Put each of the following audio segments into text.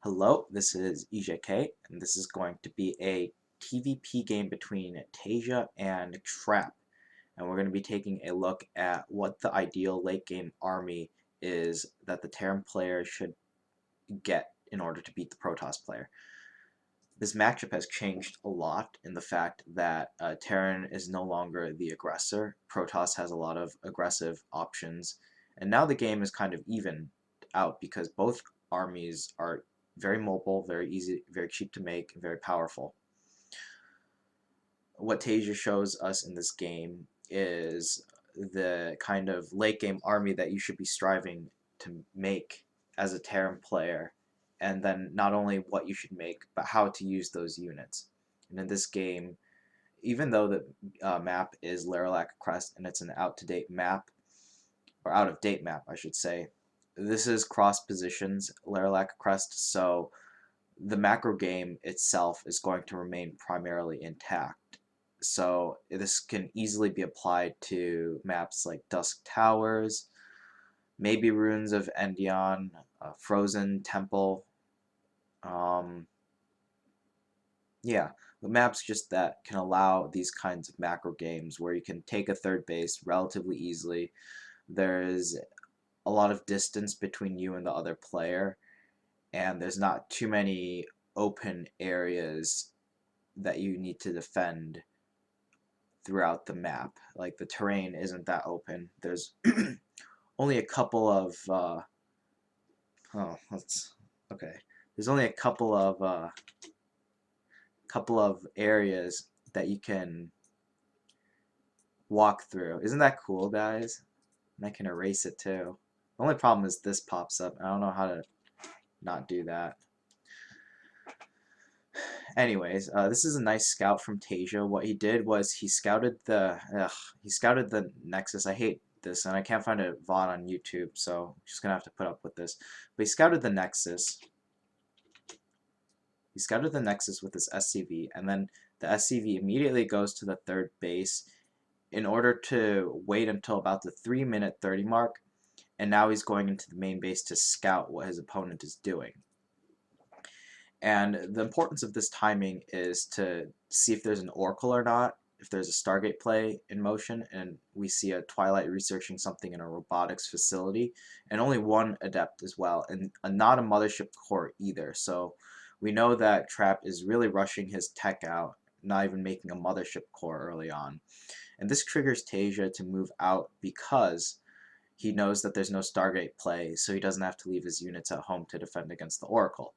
Hello, this is EJK, and this is going to be a TvP game between Taeja and Trap. And we're going to be taking a look at what the ideal late game army is that the Terran player should get in order to beat the Protoss player. This matchup has changed a lot in the fact that Terran is no longer the aggressor. Protoss has a lot of aggressive options, and now the game is kind of even out because both armies are very mobile, very easy, very cheap to make, and very powerful. What Taeja shows us in this game is the kind of late game army that you should be striving to make as a Terran player, and then not only what you should make, but how to use those units. And in this game, even though the map is lerilak crest and it's an out-to-date map, or out-of-date map, I should say, this is cross positions lerilak crest, so the macro game itself is going to remain primarily intact. So this can easily be applied to maps like Dusk Towers, maybe Ruins of Endion, Frozen Temple. Yeah, the maps just that can allow these kinds of macro games where you can take a third base relatively easily. There's a lot of distance between you and the other player, and there's not too many open areas that you need to defend throughout the map. Like the terrain isn't that open. There's only a couple of let's okay. There's only a couple of areas that you can walk through. Isn't that cool, guys? And I can erase it too. The only problem is this pops up. I don't know how to not do that. Anyways, this is a nice scout from Taeja. What he did was he scouted the Nexus. I hate this, and I can't find a VOD on YouTube, so I'm just gonna have to put up with this. But he scouted the Nexus. He scouted the Nexus with his SCV, and then the SCV immediately goes to the third base in order to wait until about the 3-minute 30 mark, and now he's going into the main base to scout what his opponent is doing. And the importance of this timing is to see if there's an Oracle or not, if there's a Stargate play in motion, and we see a Twilight researching something in a robotics facility, and only one Adept as well, and not a Mothership core either. So we know that Trap is really rushing his tech out, not even making a Mothership core early on. And this triggers Taeja to move out because he knows that there's no Stargate play, so he doesn't have to leave his units at home to defend against the Oracle.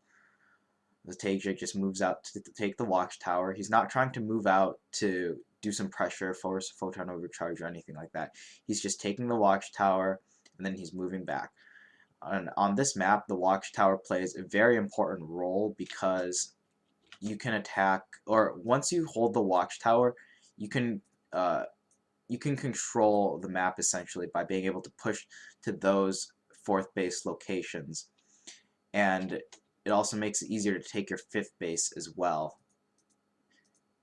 The Taeja just moves out to take the watchtower. He's not trying to move out to do some pressure, force a photon overcharge, or anything like that. He's just taking the watchtower, and then he's moving back. And on this map, the watchtower plays a very important role because you can attack, or once you hold the watchtower, you can control the map essentially by being able to push to those fourth base locations. And it also makes it easier to take your fifth base as well.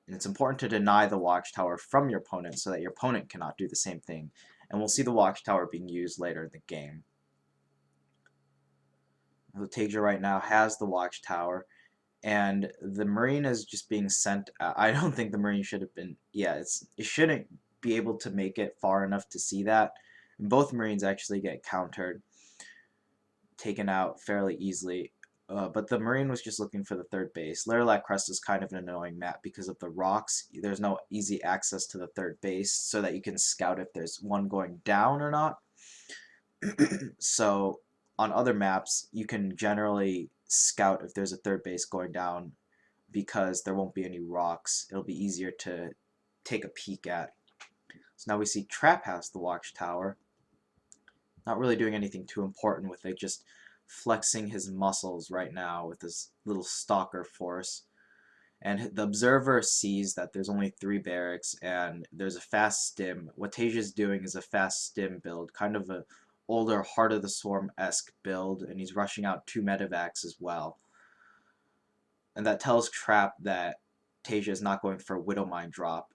And it's important to deny the watchtower from your opponent so that your opponent cannot do the same thing. And we'll see the watchtower being used later in the game. The Taeja right now has the watchtower, and the Marine is just being sent. I don't think the Marine should have been. Yeah, it shouldn't be able to make it far enough to see that. And both Marines actually get countered, taken out fairly easily. But the Marine was just looking for the third base. lerilak crest is kind of an annoying map because of the rocks. There's no easy access to the third base so that you can scout if there's one going down or not. So on other maps, you can generally scout if there's a third base going down because there won't be any rocks. It'll be easier to take a peek at. So now we see Trap has the watchtower. Not really doing anything too important with it, just flexing his muscles right now with this little stalker force. And the observer sees that there's only 3 barracks and there's a fast stim. What Taeja's doing is a fast stim build, kind of a older Heart of the Swarm-esque build, and he's rushing out 2 medevacs as well. And that tells Trap that Taeja is not going for a Widowmine drop,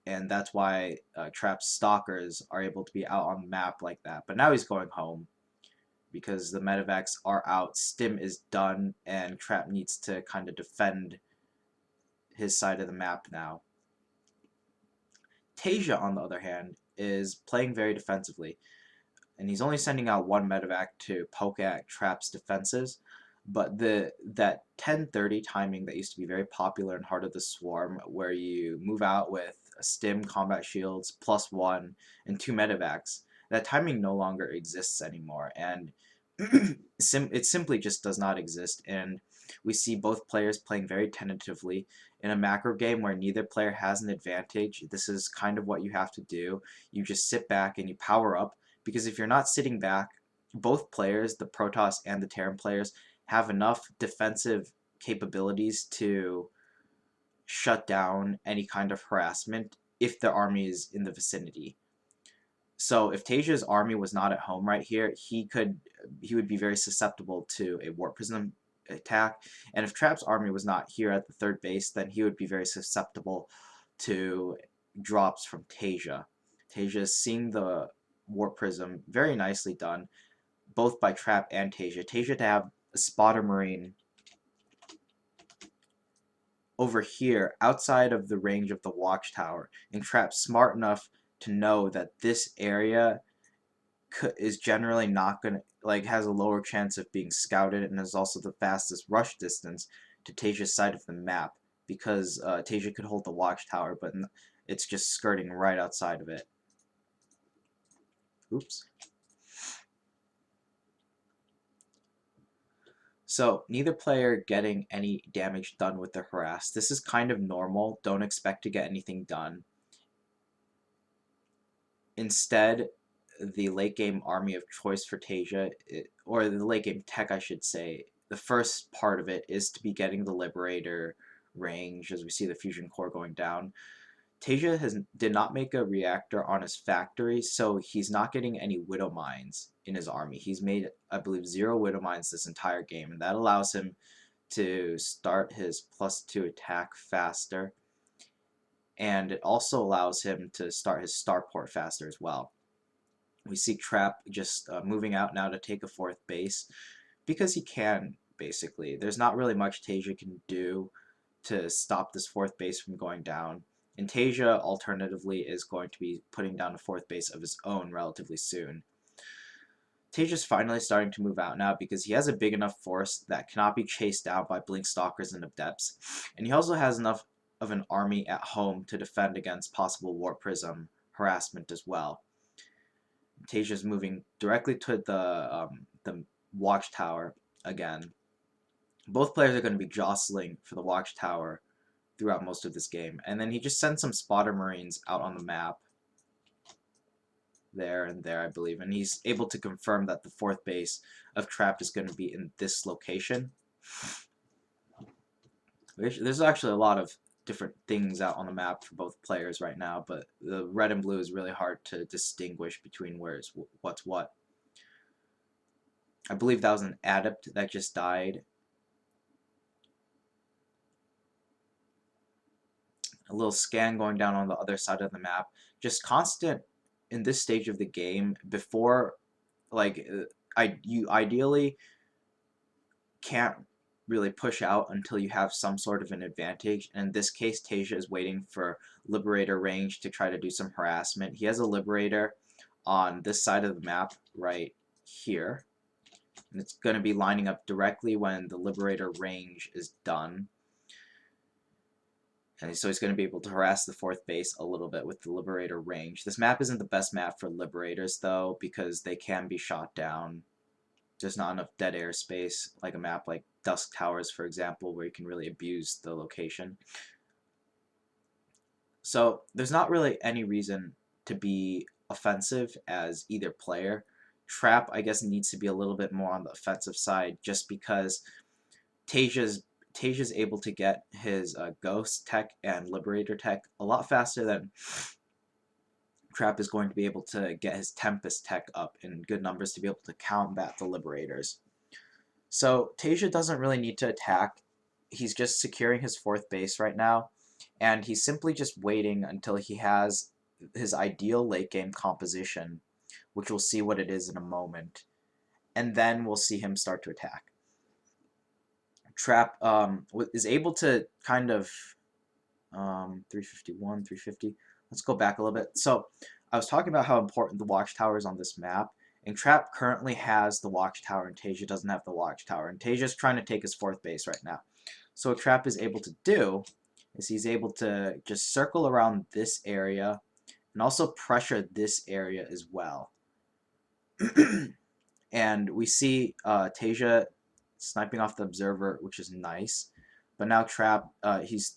and that's why Trap's stalkers are able to be out on the map like that. But now he's going home. because the medevacs are out, stim is done, and Trap needs to kind of defend his side of the map now. Taeja, on the other hand, is playing very defensively, and he's only sending out one medevac to poke at Trap's defenses, but that 10:30 timing that used to be very popular in Heart of the Swarm, where you move out with a stim, combat shields, +1, and 2 medevacs, that timing no longer exists anymore, and it simply just does not exist, and we see both players playing very tentatively. In a macro game where neither player has an advantage, this is kind of what you have to do. You just sit back and you power up, because if you're not sitting back, both players, the Protoss and the Terran players, have enough defensive capabilities to shut down any kind of harassment if their army is in the vicinity. So if Taeja's army was not at home right here, he would be very susceptible to a Warp Prism attack, and if Trap's army was not here at the third base, then he would be very susceptible to drops from Taeja. Taeja is seeing the Warp Prism, very nicely done, both by Trap and Taeja. Taeja to have a Spotter Marine over here outside of the range of the Watchtower, and Trap smart enough to know that this area is generally not going to, like, has a lower chance of being scouted, and is also the fastest rush distance to Taeja's side of the map, because Taeja could hold the Watchtower, but it's just skirting right outside of it. Oops. So neither player getting any damage done with the harass. This is kind of normal. Don't expect to get anything done. Instead, the late game army of choice for Taeja, or the late game tech, I should say, the first part of it is to be getting the Liberator range, as we see the fusion core going down. Taeja did not make a reactor on his factory, so he's not getting any Widow Mines in his army. He's made, I believe, 0 Widow Mines this entire game, and that allows him to start his +2 attack faster, and it also allows him to start his starport faster as well. We see Trap just moving out now to take a 4th base, because he can, basically. There's not really much Taeja can do to stop this 4th base from going down. And Taeja, alternatively, is going to be putting down a 4th base of his own relatively soon. Taeja's finally starting to move out now because he has a big enough force that cannot be chased down by Blink Stalkers and Adepts. And he also has enough of an army at home to defend against possible Warp Prism harassment as well. Taeja's moving directly to the Watchtower again. Both players are going to be jostling for the Watchtower throughout most of this game. And then he just sends some Spotter Marines out on the map. There and there, I believe. And he's able to confirm that the 4th base of Trap is going to be in this location. There's actually a lot of different things out on the map for both players right now, but the red and blue is really hard to distinguish between what's what. I believe that was an Adept that just died. A little scan going down on the other side of the map. Just constant in this stage of the game before, like, you ideally can't really push out until you have some sort of an advantage. And in this case, Taeja is waiting for Liberator range to try to do some harassment. He has a Liberator on this side of the map right here. And it's going to be lining up directly when the Liberator range is done. And so he's going to be able to harass the 4th base a little bit with the Liberator range. This map isn't the best map for Liberators, though, because they can be shot down. There's not enough dead air space, like a map like Dusk Towers, for example, where you can really abuse the location. So there's not really any reason to be offensive as either player. Trap, I guess, needs to be a little bit more on the offensive side, just because Taeja's able to get his Ghost tech and Liberator tech a lot faster than Trap is going to be able to get his Tempest tech up in good numbers to be able to combat the Liberators. So Taeja doesn't really need to attack. He's just securing his 4th base right now, and he's simply just waiting until he has his ideal late game composition, which we'll see what it is in a moment. and then we'll see him start to attack. Trap is able to kind of 351, 350. Let's go back a little bit. So I was talking about how important the watchtower is on this map, and Trap currently has the watchtower, and Taeja doesn't have the watchtower, and Taeja's trying to take his 4th base right now. So what Trap is able to do is he's able to just circle around this area and also pressure this area as well. And we see Taeja sniping off the observer, which is nice. But now Trap, he's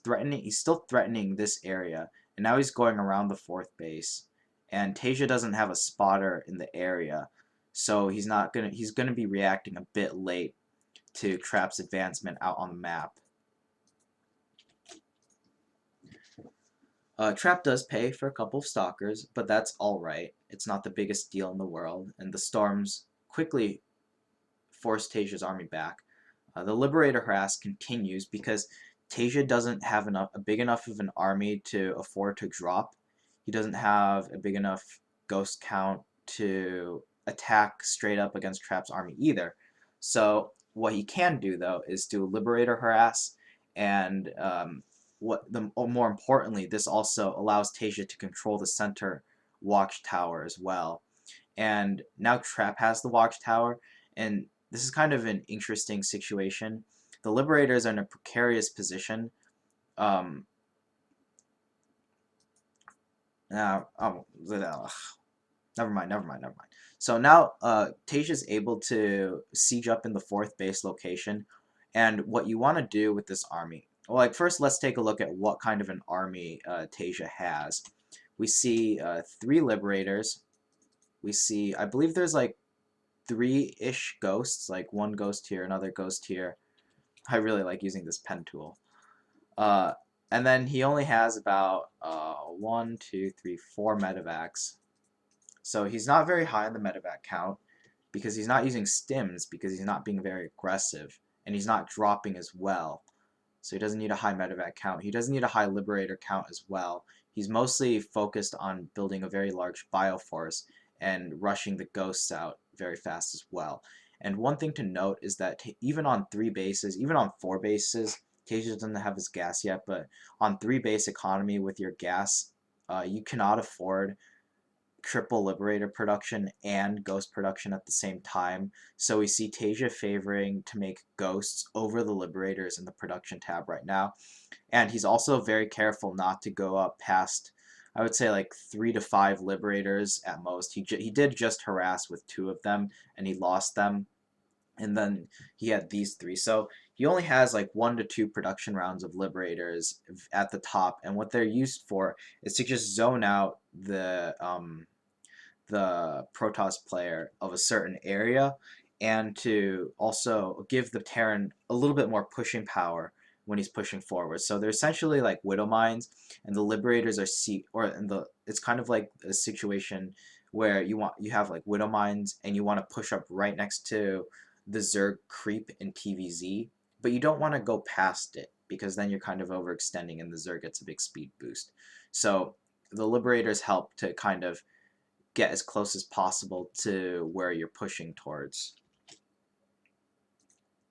still threatening this area, and now he's going around the 4th base. And Taeja doesn't have a spotter in the area, so he's gonna be reacting a bit late to Trap's advancement out on the map. Trap does pay for a couple of stalkers, but that's alright. It's not the biggest deal in the world, and the storms quickly force Taeja's army back. The Liberator harass continues because Taeja doesn't have a big enough of an army to afford to drop. He doesn't have a big enough ghost count to attack straight up against Trap's army either. So what he can do though is do Liberator harass, and more importantly, this also allows Taeja to control the center watchtower as well. And now Trap has the watchtower, and this is kind of an interesting situation. The Liberators are in a precarious position. Never mind. So now Taeja's able to siege up in the 4th base location, and what you want to do with this army, well, like first let's take a look at what kind of an army Taeja has. We see 3 Liberators. We see, I believe there's like 3-ish ghosts, like 1 ghost here, another ghost here. I really like using this pen tool. And then he only has about 1, 2, 3, 4 medevacs. So he's not very high on the medevac count because he's not using stims, because he's not being very aggressive, and he's not dropping as well. So he doesn't need a high medevac count. He doesn't need a high liberator count as well. He's mostly focused on building a very large bioforce and rushing the ghosts out very fast as well. And one thing to note is that even on 3 bases, even on 4 bases, Taeja doesn't have his gas yet, but on 3 base economy with your gas, you cannot afford triple liberator production and ghost production at the same time. So we see Taeja favoring to make ghosts over the liberators in the production tab right now. And he's also very careful not to go up past, I would say, like 3 to 5 liberators at most. He did just harass with 2 of them, and he lost them. And then he had these 3. So he only has like 1 to 2 production rounds of liberators at the top. And what they're used for is to just zone out the protoss player of a certain area, and to also give the Terran a little bit more pushing power when he's pushing forward. So they're essentially like Widow Mines, and the Liberators are it's kind of like a situation where you have like Widow Mines, and you want to push up right next to the Zerg creep in TVZ, but you don't want to go past it because then you're kind of overextending and the Zerg gets a big speed boost. So the Liberators help to kind of get as close as possible to where you're pushing towards.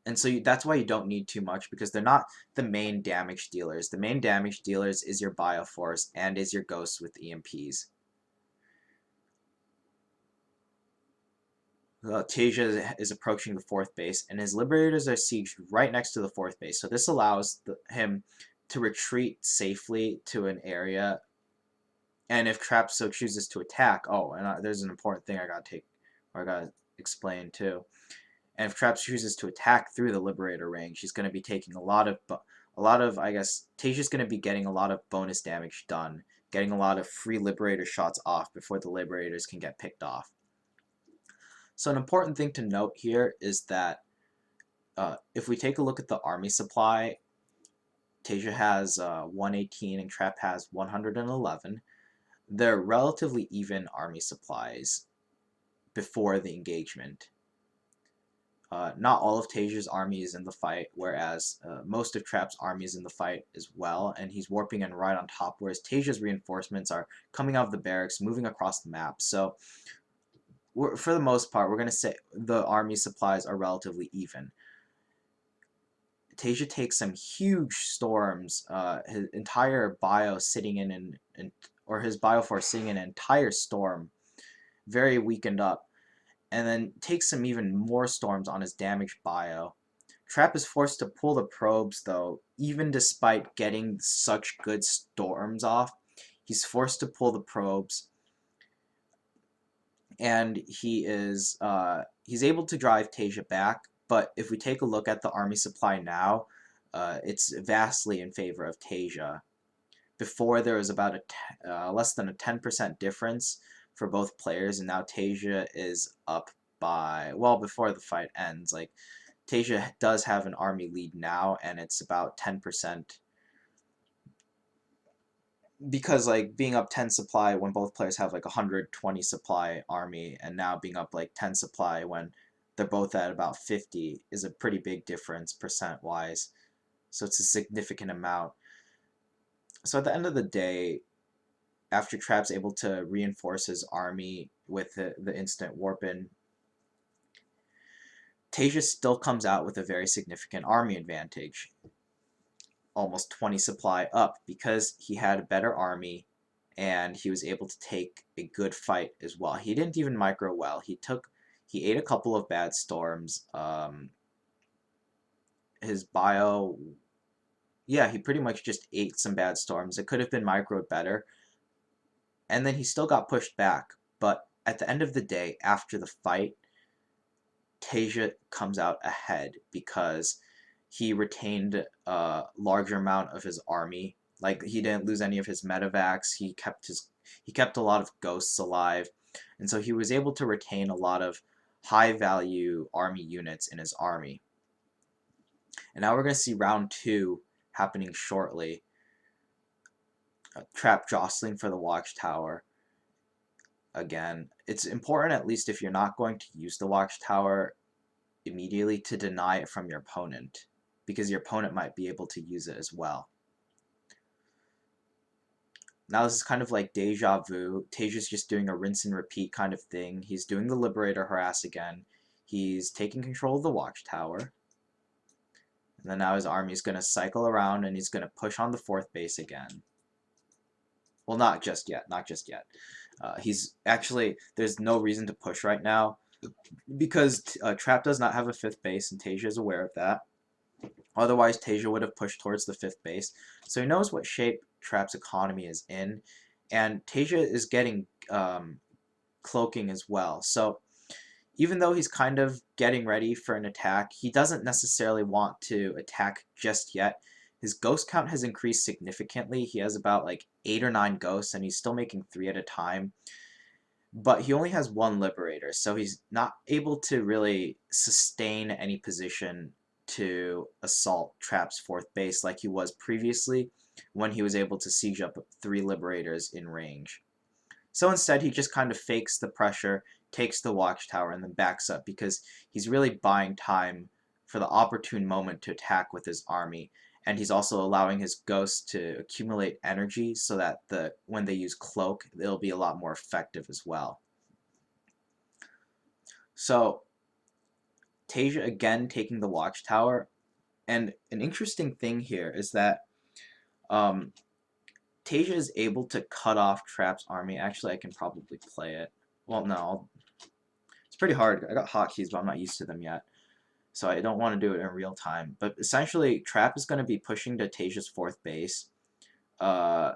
And so that's why you don't need too much, because they're not the main damage dealers. The main damage dealers is your Bioforce and is your Ghosts with EMPs. Taeja is approaching the 4th base, and his Liberators are sieged right next to the 4th base. So this allows him to retreat safely to an area. And if Trap so chooses to attack, there's an important thing I gotta explain too. And if Trap chooses to attack through the Liberator range, she's going to be taking a lot of, I guess, Taeja's going to be getting a lot of bonus damage done, getting a lot of free Liberator shots off before the Liberators can get picked off. So an important thing to note here is that if we take a look at the army supply, Taeja has 118 and Trap has 111. They're relatively even army supplies before the engagement. Not all of Taeja's army is in the fight, whereas most of Trap's army is in the fight as well, and he's warping in right on top, whereas Taeja's reinforcements are coming out of the barracks, moving across the map. So for the most part, we're going to say the army supplies are relatively even. Taeja takes some huge storms, his entire bio sitting or his bioforce sitting in an entire storm, very weakened up, and then takes some even more storms on his damaged bio. Trap is forced to pull the probes, though, even despite getting such good storms off. He's forced to pull the probes, and he's able to drive Taeja back. But if we take a look at the army supply now, it's vastly in favor of Taeja. Before there was about less than a 10% difference for both players, and now Taeja is up by, well, before the fight ends, like Taeja does have an army lead now, and it's about 10%. Because like being up 10 supply when both players have like 120 supply army, and now being up like 10 supply when they're both at about 50 is a pretty big difference percent wise. So it's a significant amount. So at the end of the day, after Trap's able to reinforce his army with the instant warp-in, Taeja still comes out with a very significant army advantage. Almost 20 supply up because he had a better army and he was able to take a good fight as well. He didn't even micro well. He ate a couple of bad storms. His bio, yeah, he pretty much just ate some bad storms. It could have been microed better. And then he still got pushed back. But at the end of the day, after the fight, Taeja comes out ahead because he retained a larger amount of his army. Like, he didn't lose any of his medevacs. He kept a lot of ghosts alive, and so he was able to retain a lot of high value army units in his army. And now we're going to see round 2 happening shortly. Trap Jostling for the Watchtower. Again, it's important, at least if you're not going to use the Watchtower immediately, to deny it from your opponent, because your opponent might be able to use it as well. Now this is kind of like deja vu. Taeja's just doing a rinse and repeat kind of thing. He's doing the Liberator harass again. He's taking control of the Watchtower. And then now his army's going to cycle around and he's going to push on the 4th base again. Well, not just yet. Not just yet. He's actually, there's no reason to push right now because Trap does not have a 5th base and Taeja is aware of that. Otherwise, Taeja would have pushed towards the 5th base. So he knows what shape Trap's economy is in. And Taeja is getting cloaking as well. So even though he's kind of getting ready for an attack, he doesn't necessarily want to attack just yet. His ghost count has increased significantly. He has about like 8 or 9 ghosts, and he's still making 3 at a time. But he only has 1 Liberator, so he's not able to really sustain any position to assault Trap's 4th base like he was previously when he was able to siege up 3 Liberators in range. So instead, he just kind of fakes the pressure, takes the Watchtower, and then backs up because he's really buying time for the opportune moment to attack with his army. And he's also allowing his ghosts to accumulate energy so that when they use Cloak, it'll be a lot more effective as well. So Taeja again taking the Watchtower, and an interesting thing here is that Taeja is able to cut off Trap's army. Actually, I can probably play it. Well, no, it's pretty hard. I got hotkeys, but I'm not used to them yet, so I don't want to do it in real time. But essentially, Trap is going to be pushing to Taeja's 4th base. I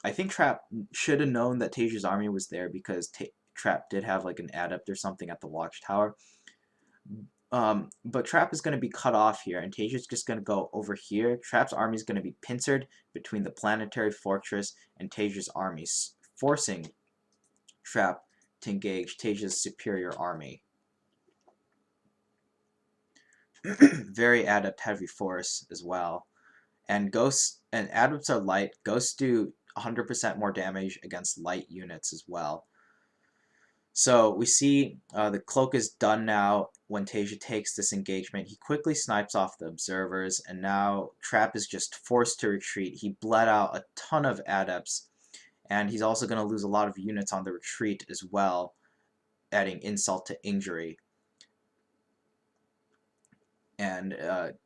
think Trap should have known that Taeja's army was there because Trap did have like an adept or something at the Watchtower. But Trap is going to be cut off here, and Taeja's just going to go over here. Trap's army is going to be pincered between the Planetary Fortress and Taeja's armies, forcing Trap to engage Taeja's superior army. Very adept heavy force as well. And ghosts and adepts are light. Ghosts do 100% more damage against light units as well. So we see the cloak is done now when Taeja takes this engagement. He quickly snipes off the observers, and now Trap is just forced to retreat. He bled out a ton of adepts, and he's also going to lose a lot of units on the retreat as well. adding insult to injury. And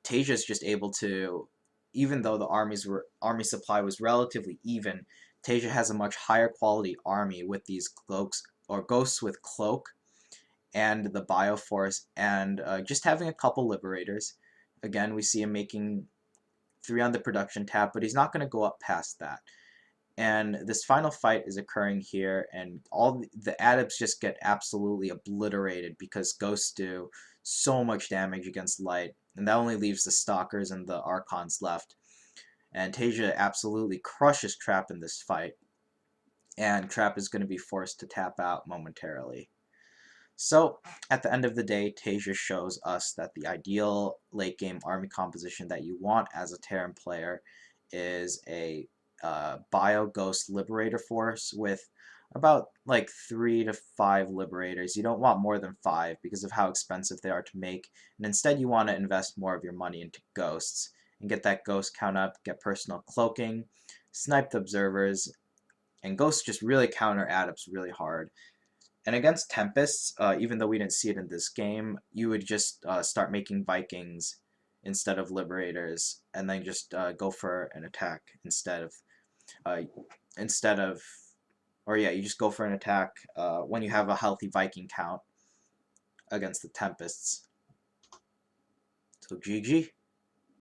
Taeja is just able to, even though the army supply was relatively even, Taeja has a much higher quality army with these cloaks or ghosts with cloak and the bioforce, and just having a couple liberators. Again, we see him making 3 on the production tab, but he's not going to go up past that. And this final fight is occurring here, and all the adepts just get absolutely obliterated because ghosts do so much damage against light, and that only leaves the stalkers and the archons left. And Taeja absolutely crushes Trap in this fight, and Trap is going to be forced to tap out momentarily. So, at the end of the day, Taeja shows us that the ideal late game army composition that you want as a Terran player is a Bio Ghost Liberator force with about like 3 to 5 Liberators. You don't want more than 5 because of how expensive they are to make, and instead you want to invest more of your money into Ghosts and get that Ghost count up, get personal cloaking, snipe the observers, and Ghosts just really counter Adepts really hard. And against Tempests, even though we didn't see it in this game, you would just start making Vikings instead of Liberators, and then just go for an attack uh, or yeah, you just go for an attack when you have a healthy Viking count against the Tempests. So GG.